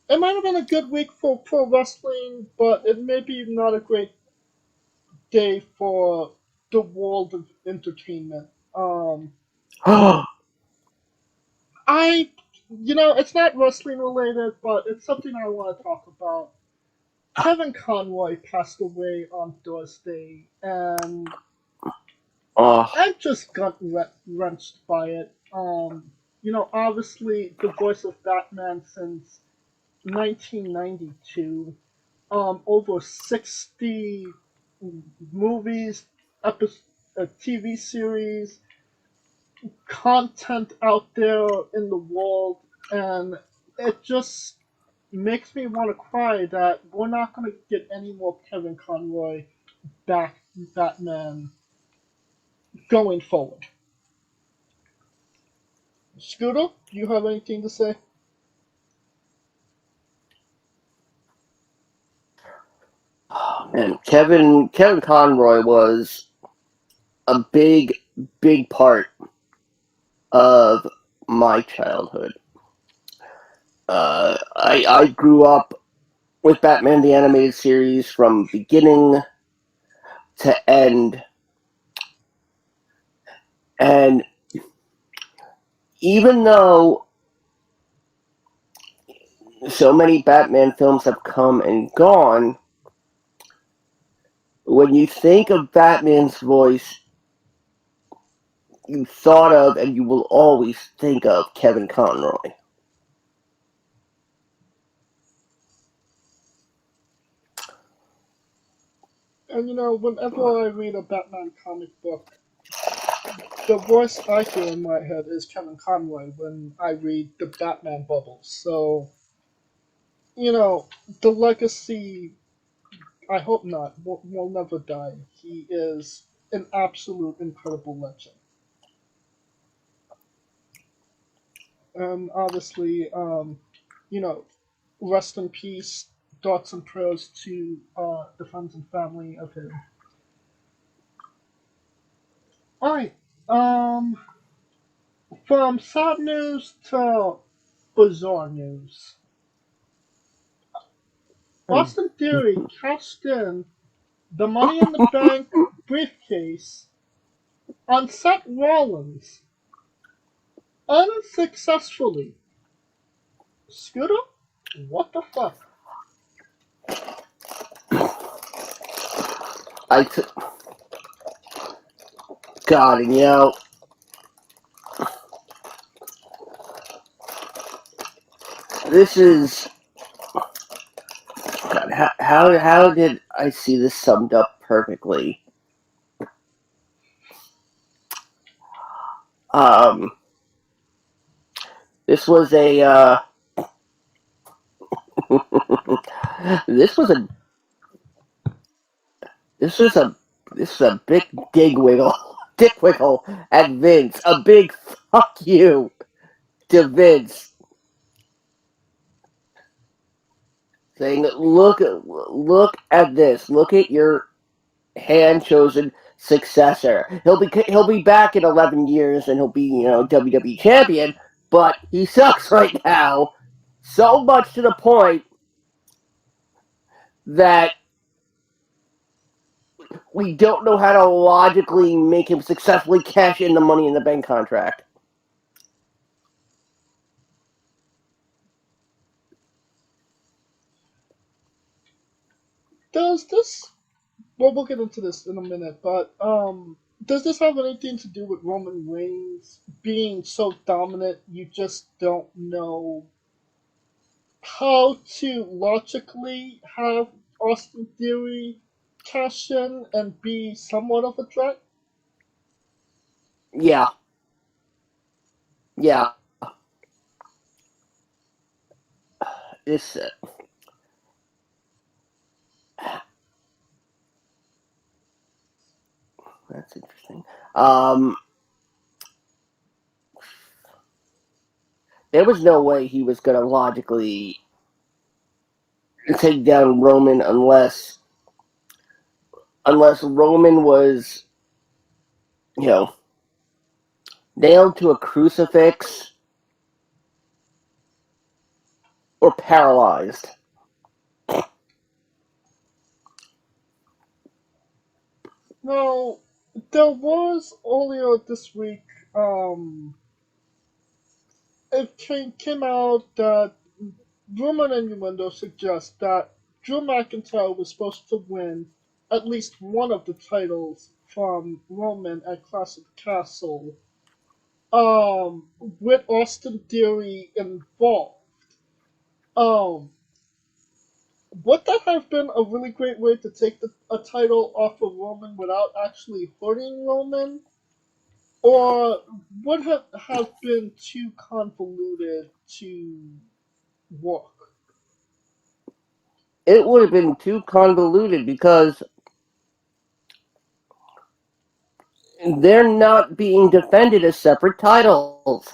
it might have been a good week for pro wrestling, but it may be not a great day for the world of entertainment. I, it's not wrestling related, but it's something I want to talk about. Kevin Conroy passed away on Thursday, and Oh, I just got wrenched by it. Obviously the voice of Batman since 1992. Over 60 movies, TV series, content out there in the world, and it just makes me want to cry that we're not going to get any more Kevin Conroy back Batman going forward. Scooter, do you have anything to say? and Kevin Conroy was a big part of my childhood. I grew up with Batman the Animated Series from beginning to end, and even though so many Batman films have come and gone, when you think of Batman's voice, you thought of and you will always think of Kevin Conroy. And whenever I read a Batman comic book, the voice I hear in my head is Kevin Conroy when I read the Batman bubbles. So, you know, the legacy, I hope not, will never die. He is an absolute incredible legend. And obviously, you know, rest in peace, thoughts and prayers to the friends and family of him. Alright, from sad news to bizarre news. Austin Theory cashed in the Money in the Bank briefcase on Seth Rollins unsuccessfully. Scooter? What the fuck? I t- God, and this is God. How did I see this summed up perfectly? Um, this was a this was a this was a this was a big dick wiggle at Vince. A big fuck you to Vince, saying, look at this. Look at your hand chosen successor. He'll be back in 11 years and he'll be WWE champion, but he sucks right now. So much to the point that we don't know how to logically make him successfully cash in the Money in the Bank contract. Does this. Well, we'll get into this in a minute, but, does this have anything to do with Roman Reigns being so dominant you just don't know how to logically have Austin Theory cash in and be somewhat of a threat? Yeah, yeah. This that's interesting. Um, there was no way he was going to logically take down Roman unless Roman was, you know, nailed to a crucifix or paralyzed. Now, there was earlier this week, it came out that rumor and innuendo suggest that Drew McIntyre was supposed to win at least one of the titles from Roman at Clash of the Castle, with Austin Theory involved. Um, would that have been a really great way to take a title off of Roman without actually hurting Roman? Or would have been too convoluted to work? It would have been too convoluted because they're not being defended as separate titles.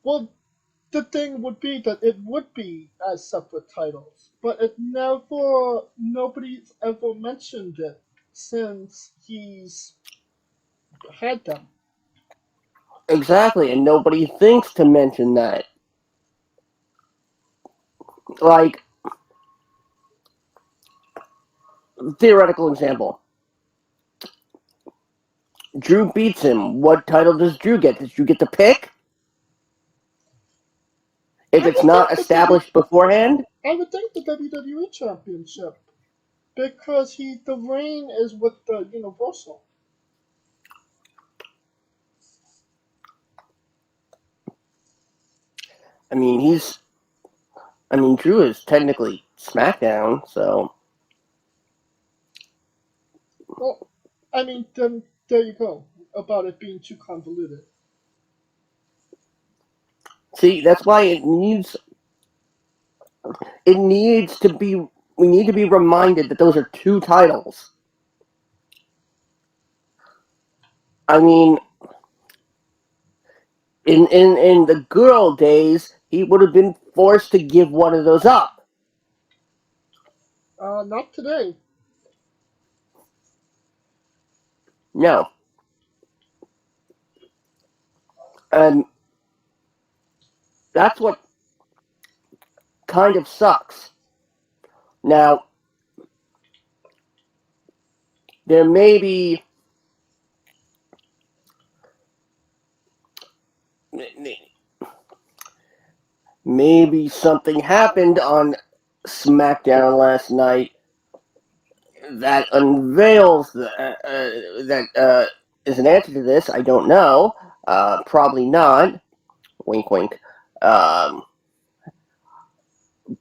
Well, the thing would be that it would be as separate titles, but nobody's ever mentioned it since he's had them. Exactly, and nobody thinks to mention that. Like, theoretical example. Drew beats him. What title does Drew get? Does Drew get to pick? If I it's would think not the W established beforehand? I would think the WWE Championship because the reign is with the Universal. I mean, Drew is technically SmackDown, so. Well, I mean, then there you go about it being too convoluted. See, that's why it needs to be, we need to be reminded that those are two titles. I mean, in the good old days, he would have been forced to give one of those up. Not today. No. And that's what kind of sucks. Now, there maybe something happened on SmackDown last night that unveils that is an answer to this. I don't know. Probably not. Wink, wink. Um,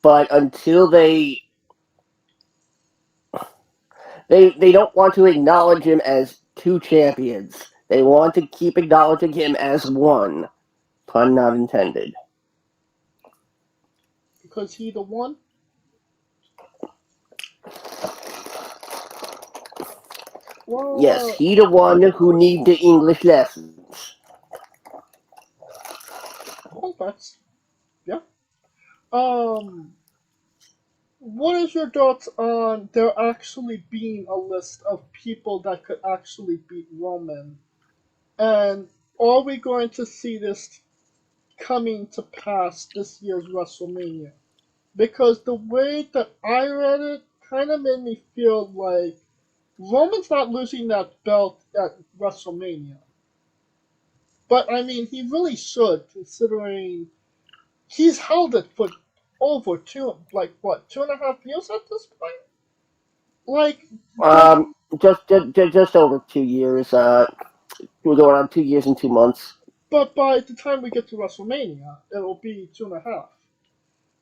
but until they don't want to acknowledge him as two champions. They want to keep acknowledging him as one. Pun not intended. Because he the one. Yes, Well, he the one who need the English lessons. well, that's yeah. Um, what is your thoughts on there actually being a list of people that could actually beat Roman? And are we going to see this coming to pass this year's WrestleMania? Because the way that I read it kind of made me feel like Roman's not losing that belt at WrestleMania. But I mean, he really should, considering he's held it for over like what, 2.5 years at this point? Like, the, Um, just over 2 years. We're going on 2 years and 2 months. but by the time we get to WrestleMania, it'll be 2.5.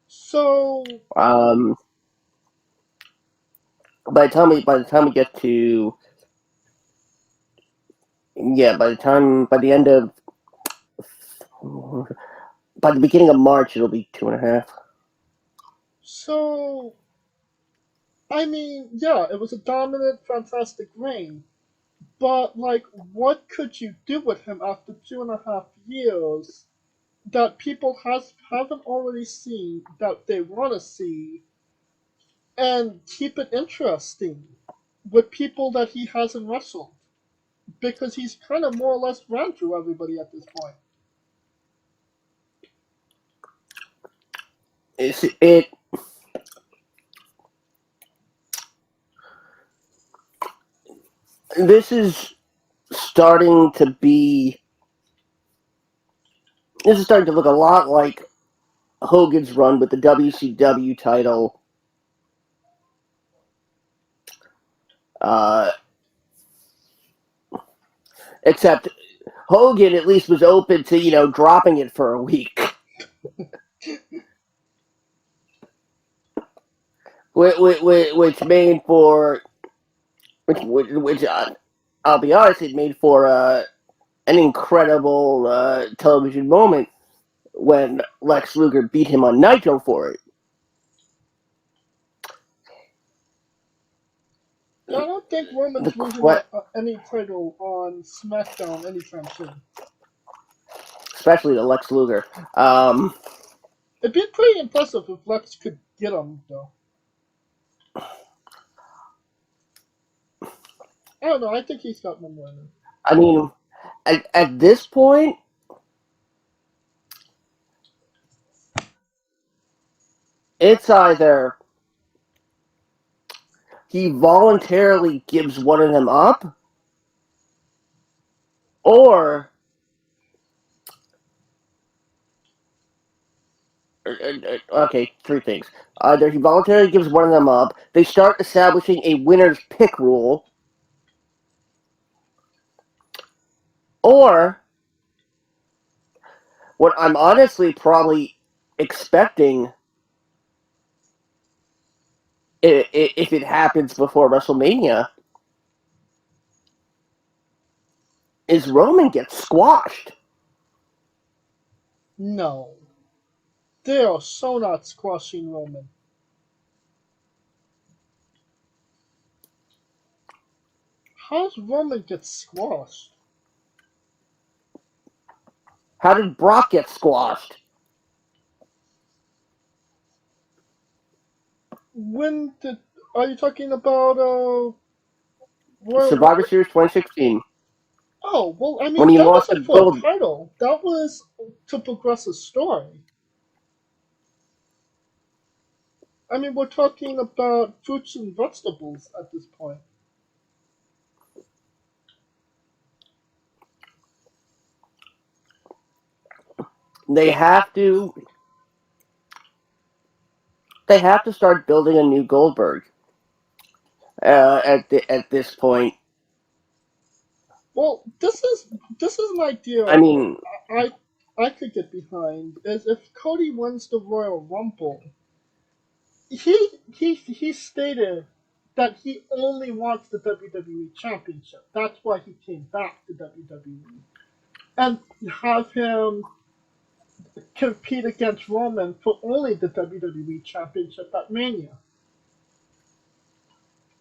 So, Um, by the time we get to yeah, by the end of by the beginning of March, it'll be 2.5. so, I mean, yeah, it was a dominant, fantastic reign. But, like, what could you do with him after 2.5 years that people haven't already seen that they want to see and keep it interesting with people that he hasn't wrestled? Because he's kind of more or less ran through everybody at this point. it this is starting to be this is starting to look a lot like Hogan's run with the WCW title. Except Hogan at least was open to dropping it for a week, which made for which I'll be honest, it made for an incredible television moment when Lex Luger beat him on Nitro for it. I don't think Roman's losing any title on SmackDown anytime soon. Especially to Lex Luger. It'd be pretty impressive if Lex could get him, though. I don't know. I think he's got one more in him. I mean, at this point, it's either he voluntarily gives one of them up, or okay, three things. Either he voluntarily gives one of them up, they start establishing a winner's pick rule, or what I'm honestly probably expecting, if it happens before WrestleMania, is Roman gets squashed. No. They are so not squashing Roman. How does Roman get squashed? How did Brock get squashed? When did... Are you talking about, Survivor Series 2016. Oh, well, I mean, When he that lost wasn't the for a gold. title. That was to progress the story. I mean, we're talking about fruits and vegetables at this point. They have to start building a new Goldberg at this point. Well, this is an idea I mean, I could get behind. Is if Cody wins the Royal Rumble, he stated that he only wants the WWE Championship. That's why he came back to WWE, and have him compete against Roman for only the WWE Championship at Mania.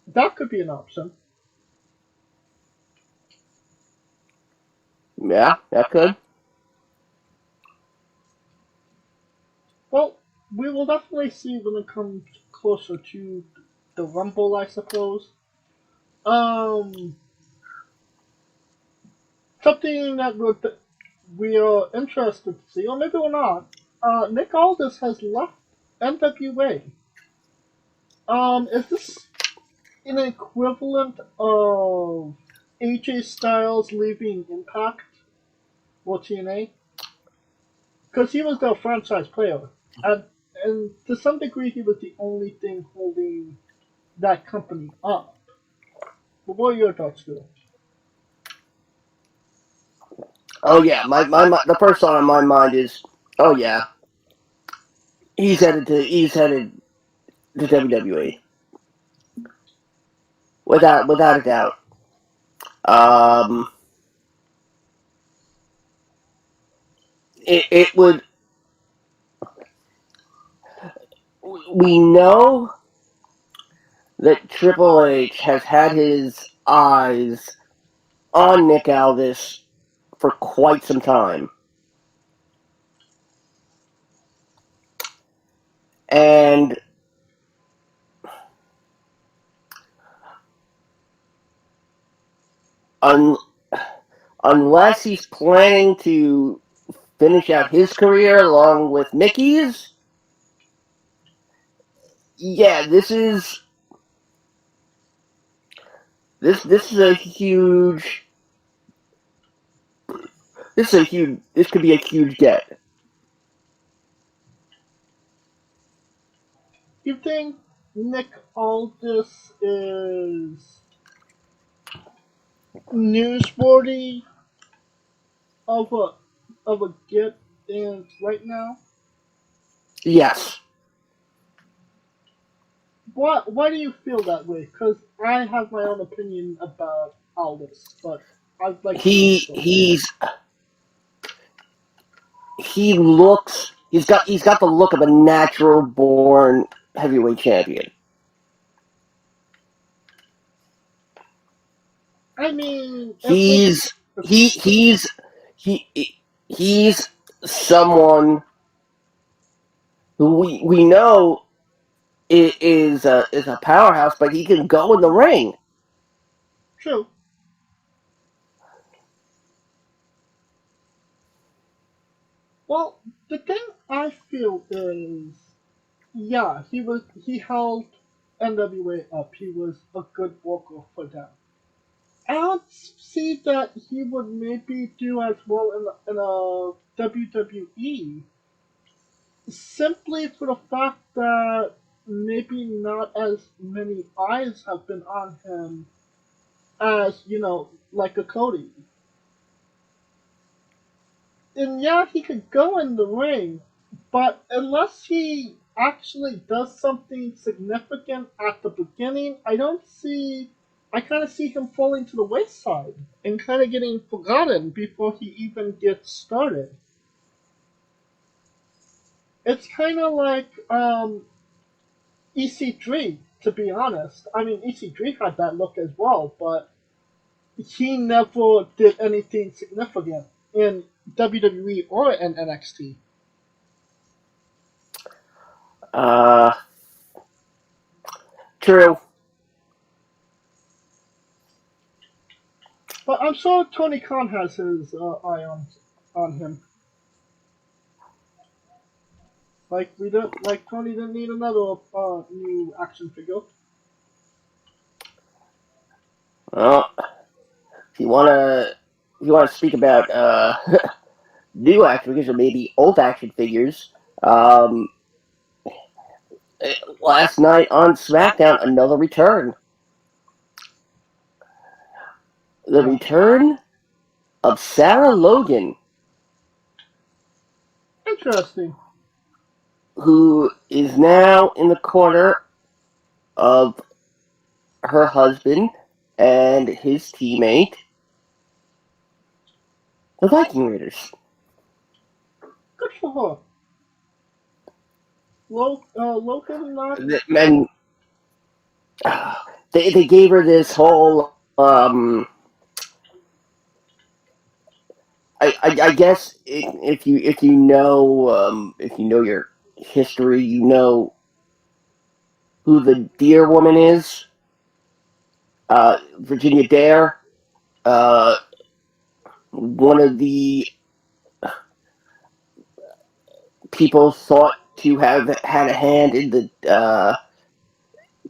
That could be an option. yeah, that could. Well, we will definitely see when it comes closer to the Rumble, I suppose. Um, Something that we are interested to see, or maybe we're not. Nick Aldis has left NWA. Is this an equivalent of AJ Styles leaving Impact or TNA? Because he was their franchise player, and to some degree, he was the only thing holding that company up. But what are your thoughts, Phil? Oh yeah, the first thought on my mind is, oh yeah, he's headed to WWE without a doubt. It would. We know that Triple H has had his eyes on Nick Aldis for quite some time. And unless he's planning to finish out his career along with Mickey's, yeah, this is a huge this could be a huge get. You think Nick Aldis is newsworthy of a get in right now? Yes, Why do you feel that way? Because I have my own opinion about Aldis, but I'd like to know he yours. he's he looks he's got the look of a natural born heavyweight champion. I mean, He's he he's he he's someone who we know is a powerhouse, but he can go in the ring. true. Well, the thing I feel is, yeah, he held NWA up. He was a good worker for them. I don't see that he would maybe do as well in a WWE simply for the fact that maybe not as many eyes have been on him as, like a Cody. And yeah, he could go in the ring, but unless he actually does something significant at the beginning, I kind of see him falling to the wayside and kind of getting forgotten before he even gets started. It's kind of like EC3, to be honest. I mean, EC3 had that look as well, but he never did anything significant in WWE or in NXT. Uh, True. But I'm sure Tony Khan has his eye on him. Like Tony didn't need another new action figure. Well, if you wanna speak about new action figures or maybe old action figures, um, last night on SmackDown, another return. The Yeah, return of Sarah Logan, interesting. who is now in the corner of her husband and his teammate, the Viking Raiders. Good for her. Logan not. And they gave her this whole I guess if you know your history, you know who the Deer Woman is, Virginia Dare, uh, one of the people thought to have had a hand in the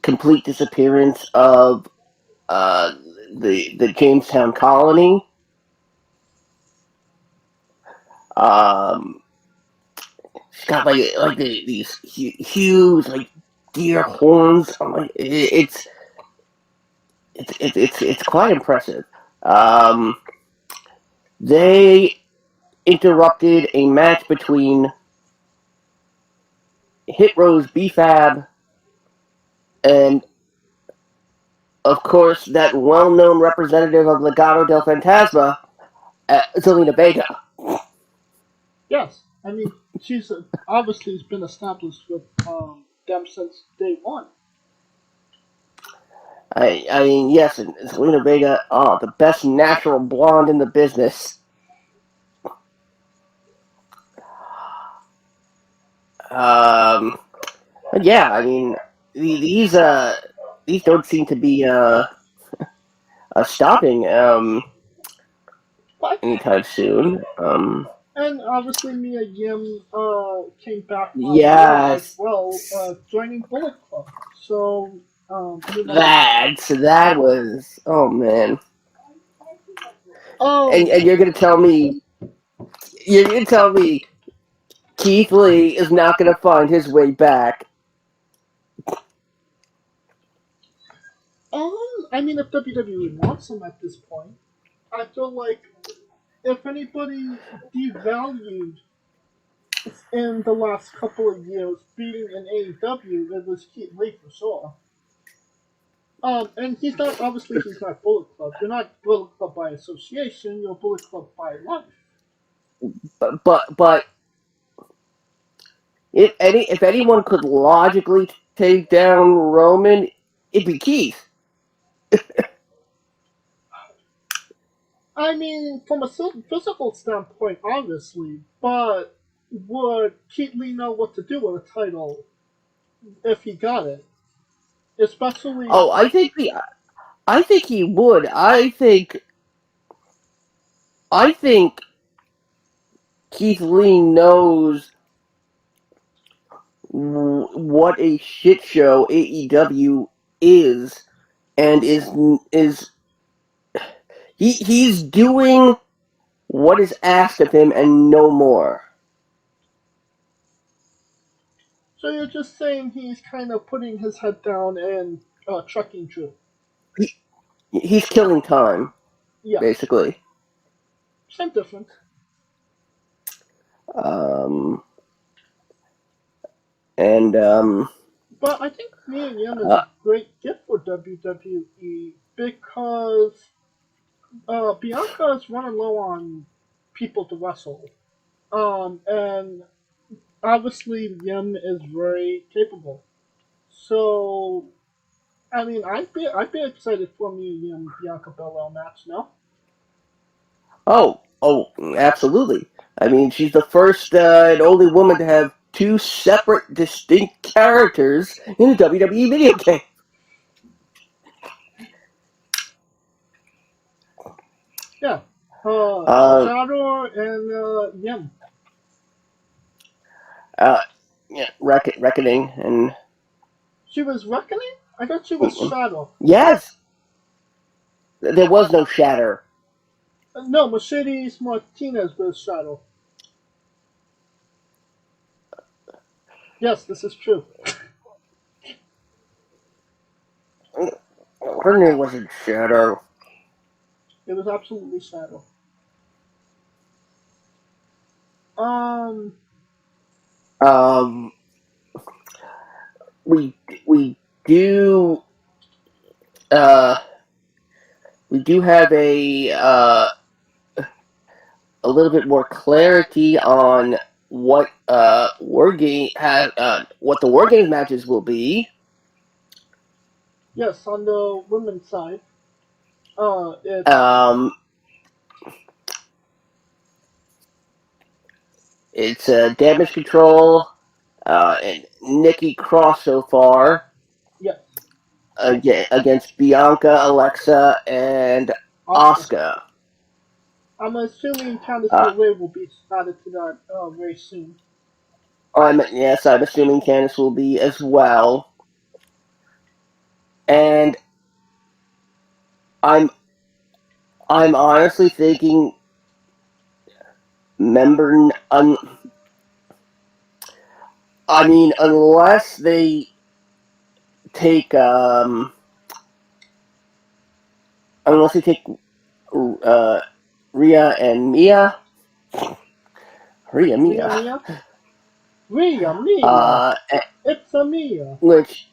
complete disappearance of uh, the Jamestown colony. Um, she's got these huge deer horns. I'm like, it's quite impressive. Um, they interrupted a match between Hit Rose B-Fab and, of course, that well-known representative of Legado del Fantasma, Zelina Vega. Yes, I mean she's obviously has been established with them since day one. I mean, yes, and Zelina Vega, oh, the best natural blonde in the business. Um, but yeah, I mean, these these don't seem to be stopping But anytime soon. And obviously Mia Yim came back on Raw as Yes, well, joining Bullet Club. So that was, oh man. oh, And you're gonna tell me Keith Lee is not gonna find his way back. I mean, if WWE wants him at this point, I feel like if anybody devalued in the last couple of years being in AEW, it was Keith Lee for sure. And he's not obviously he's not Bullet Club. You're not Bullet Club by association. You're Bullet Club by life. But if anyone could logically take down Roman, it'd be Keith. I mean, from a physical standpoint, obviously, but would Keith Lee know what to do with a title if he got it? Especially, Oh, I think he would. I think Keith Lee knows what a shit show AEW is, and is he's doing what is asked of him and no more. so you're just saying he's kind of putting his head down and trucking through. He, he's killing time, Yeah, basically. same difference. Um, and But I think Mia Yim is uh, a great gift for WWE because Bianca is running low on people to wrestle. And obviously Yim is very capable. So I mean, I'd be excited for me and Bianca Belair match now. oh, absolutely. I mean, she's the first and only woman to have two separate, distinct characters in a WWE video game. Yeah, Uh, Shadow and Yim. uh, yeah, Reckoning, and She was Reckoning. I thought she was Shadow. yes, there was no Shatter. No, Mercedes Martinez was Shadow. Yes, this is true. Her name wasn't Shatter. It was absolutely Shadow. Um, Um, we we do uh we do have a little bit more clarity on what war game has what the war games matches will be. yes, on the women's side, it's Um, it's Damage Control and Nikki Cross so far yes, against Bianca, Alexa, and Oscar. Asuka. I'm assuming Candice Uh, LeRae will be added to that very soon. I'm assuming Candice will be as well, and I'm I'm honestly thinking member. I mean, unless they take uh, Rhea and Mia, Rhea Rhea Mia, Mia? Rhea Mia! uh, It's a Mia! which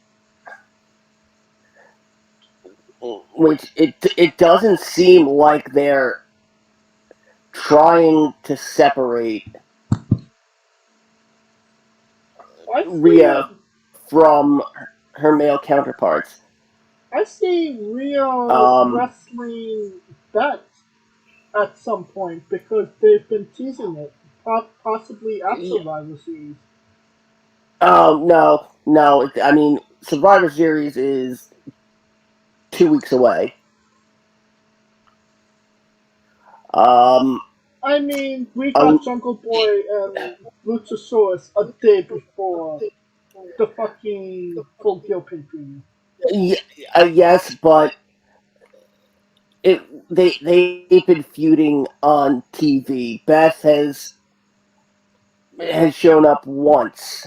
it doesn't seem like they're trying to separate I see, Rhea from her male counterparts. I see Rhea Um, wrestling Beth at some point because they've been teasing it, possibly at Survivor Series. oh no! I mean, Survivor Series is 2 weeks away. Um, I mean, we Um, got Jungle Boy and Luchasaurus a day before the fucking Full Gear pay per view. yes, but it they've been feuding on TV. Beth has shown up once,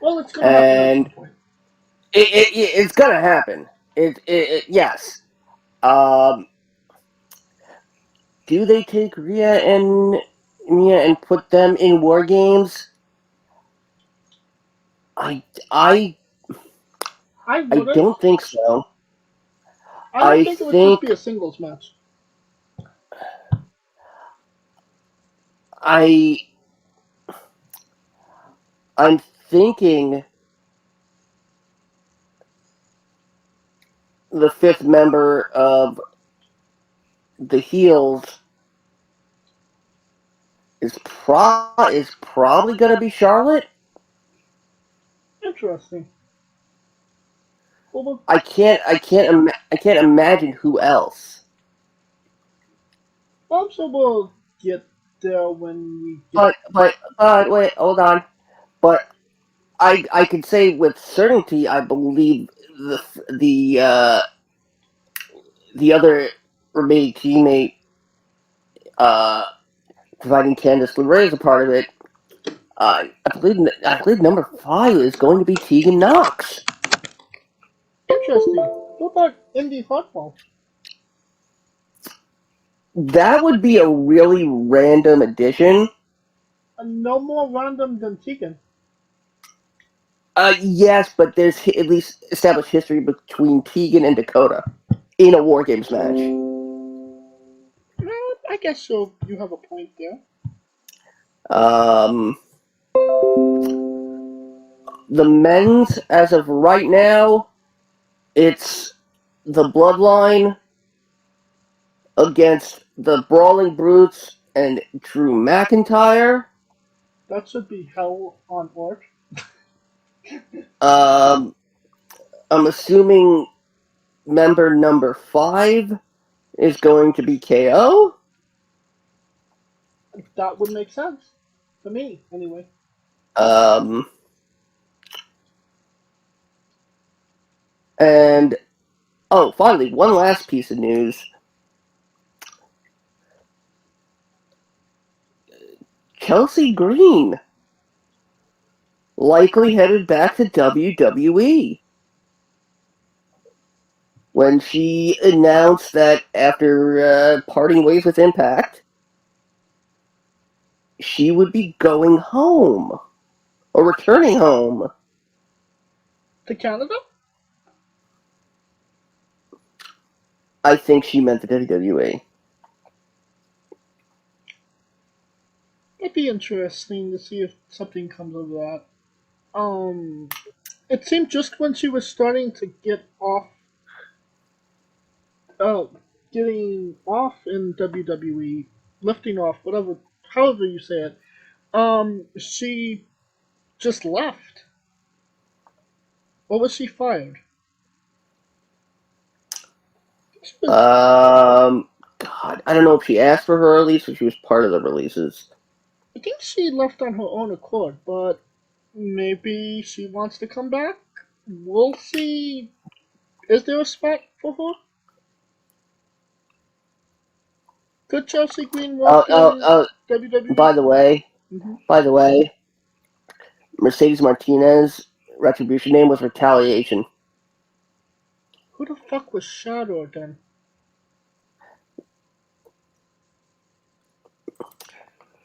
Well, it's gonna happen at some and point. it's gonna happen. Yes. Um, do they take Rhea and Mia and put them in war games? I I I I wouldn't. don't think so. I would I think it would just be think a singles match. I I'm thinking the fifth member of the heels is probably going to be Charlotte. Interesting. Well, I can't imagine who else. I'm sure we'll get there when we get. But wait, hold on. But I can say with certainty I believe the uh, the other remaining teammate, uh, providing Candice LeRae is a part of it. I believe number 5 is going to be Tegan Knox. Interesting. What about Indy Hotball? That would be a really random addition. No more random than Tegan. Yes, but there's at least established history between Tegan and Dakota in a War Games match. I guess so. You have a point there. Um, the men's, as of right now, it's the Bloodline against the Brawling Brutes and Drew McIntyre. That should be hell on earth. Um, I'm assuming member number 5 is going to be KO. That would make sense. To me, anyway. Um, and oh, finally, one last piece of news. Chelsea Green likely headed back to WWE when she announced that after parting ways with Impact, she would be going home or returning home. To Canada? I think she meant the WWE. It'd be interesting to see if something comes of that. It seemed just when she was starting to uh, getting off in WWE, lifting off, whatever, however you say it, she just left. Or was she fired? She was, God, I don't know if she asked for her release or she was part of the releases. I think she left on her own accord, but maybe she wants to come back. We'll see. Is there a spot for her? Could Chelsea Green Oh, work oh, in oh! WWE? By the way, Mm-hmm. by the way, Mercedes Martinez retribution name was Retaliation. Who the fuck was Shadow then?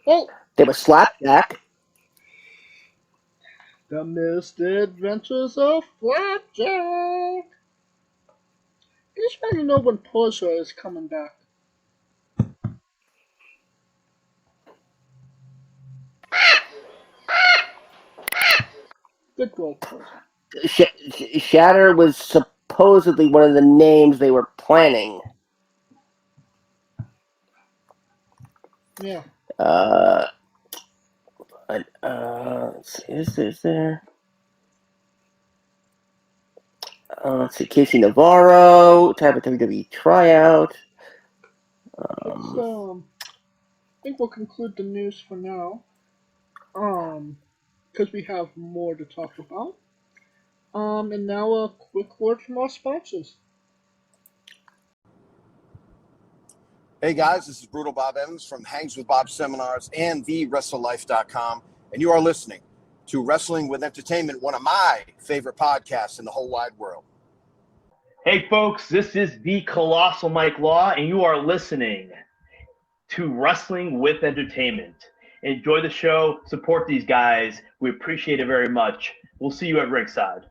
Well, They were Slapjack. the Misadventures of Flapjack. I just want to know when Portia is coming back. Good girl, Portia. Shatter was supposedly one of the names they were planning. Yeah. Uh, let's see, is there? Let's see, Casey Navarro, type of WWE tryout. So I think we'll conclude the news for now. Because we have more to talk about. And now a quick word from our sponsors. Hey guys, this is Brutal Bob Evans from Hangs with Bob Seminars and TheWrestleLife.com, and you are listening to Wrestling with Entertainment, one of my favorite podcasts in the whole wide world. Hey folks, this is the Colossal Mike Law, and you are listening to Wrestling with Entertainment. Enjoy the show, support these guys. We appreciate it very much. We'll see you at ringside.